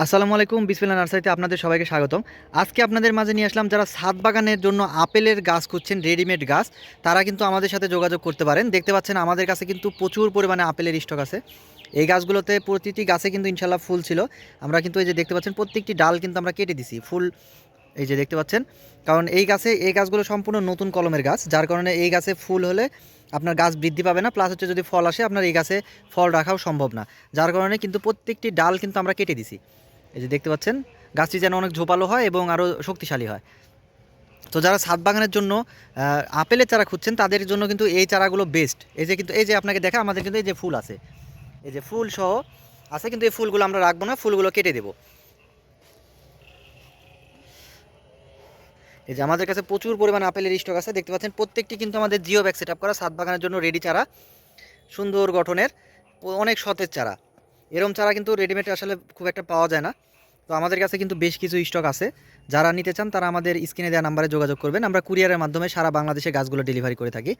আসসালামু আলাইকুম, বিসমিল্লাহ নার্সারিতে আপনাদের সবাইকে স্বাগতম। আজকে আপনাদের মাঝে নিয়ে আসলাম যারা ছাদ বাগানের জন্য আপেলের গাছ খুঁজছেন, রেডিমেড গাছ, তারা কিন্তু আমাদের সাথে যোগাযোগ করতে পারেন। দেখতে পাচ্ছেন আমাদের কাছে কিন্তু প্রচুর পরিমাণে আপেলের স্টক আছে। এই গাছগুলোতে প্রতিটি গাছে কিন্তু ইনশাল্লাহ ফুল ছিল। আমরা কিন্তু এই যে দেখতে পাচ্ছেন প্রত্যেকটি ডাল কিন্তু আমরা কেটে দিছি, ফুল এই যে দেখতে পাচ্ছেন। কারণ এই গাছগুলো সম্পূর্ণ নতুন কলমের গাছ, যার কারণে এই গাছে ফুল হলে আপনার গাছ বৃদ্ধি পাবে না, প্লাস হচ্ছে যদি ফল আসে আপনার এই গাছে ফল রাখাও সম্ভব না। যার কারণে কিন্তু প্রত্যেকটি ডাল কিন্তু আমরা কেটে দিছি। এই যে দেখতে পাচ্ছেন গাছটি যেন অনেক ঝোপালো হয় এবং আরও শক্তিশালী হয়। তো যারা ছাদ বাগানের জন্য আপেলের চারা খুঁজছেন তাদের জন্য কিন্তু এই চারাগুলো বেস্ট। এই যে আপনাকে দেখা আমাদের কিন্তু এই যে ফুল আছে, এই যে ফুল সহ আছে, কিন্তু এই ফুলগুলো আমরা রাখবো না, ফুলগুলো কেটে দেবো। এই যে আমাদের কাছে প্রচুর পরিমাণ আপেলের স্টক আছে, দেখতে পাচ্ছেন প্রত্যেকটি কিন্তু আমাদের জিও ব্যাগ সেট আপ করা ছাদ বাগানের জন্য রেডি চারা, সুন্দর গঠনের, অনেক সতেজ চারা। এরম চারা কিন্তু রেডিমেড আসলে খুব একটা পাওয়া যায় না। তো আমাদের কাছে কিন্তু বেশ কিছু স্টক আছে। যারা নিতে চান তারা আমাদের স্ক্রিনে দেওয়া নাম্বারে যোগাযোগ করবেন। আমরা কুরিয়ারের মাধ্যমে সারা বাংলাদেশে গাছগুলো ডেলিভারি করে থাকি।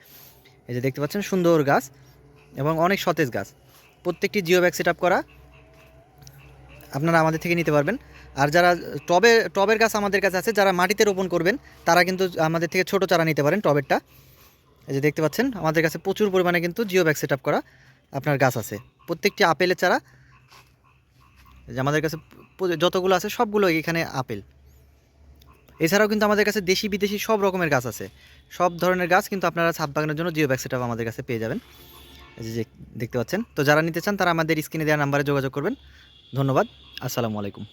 এই যে দেখতে পাচ্ছেন সুন্দর গাছ এবং অনেক সতেজ গাছ, প্রত্যেকটি জিও ব্যাগ সেট আপ করা, আপনারা আমাদের থেকে নিতে পারবেন। আর যারা টবের গাছ আমাদের কাছে আছে, যারা মাটিতে রোপণ করবেন তারা কিন্তু আমাদের থেকে ছোট চারা নিতে পারেন, টবেরটা। এই যে দেখতে পাচ্ছেন আমাদের কাছে প্রচুর পরিমাণে কিন্তু জিও ব্যাগ সেট আপ করা আপনার গাছ আছে, প্রত্যেকটি আপেলের চারা। যে আমাদের কাছে যতগুলো আছে সবগুলো এখানে আপেল। এছাড়াও কিন্তু আমাদের কাছে দেশি বিদেশি সব রকমের গাছ আছে, সব ধরনের গাছ কিন্তু আপনারা ছাদ বাগানের জন্য জিও ব্যাগ সেটআপ আমাদের কাছে পেয়ে যাবেন। এই যে দেখতে পাচ্ছেন। তো যারা নিতে চান তারা আমাদের স্ক্রিনে দেওয়া নাম্বারে যোগাযোগ করবেন। ধন্যবাদ। আসসালামু আলাইকুম।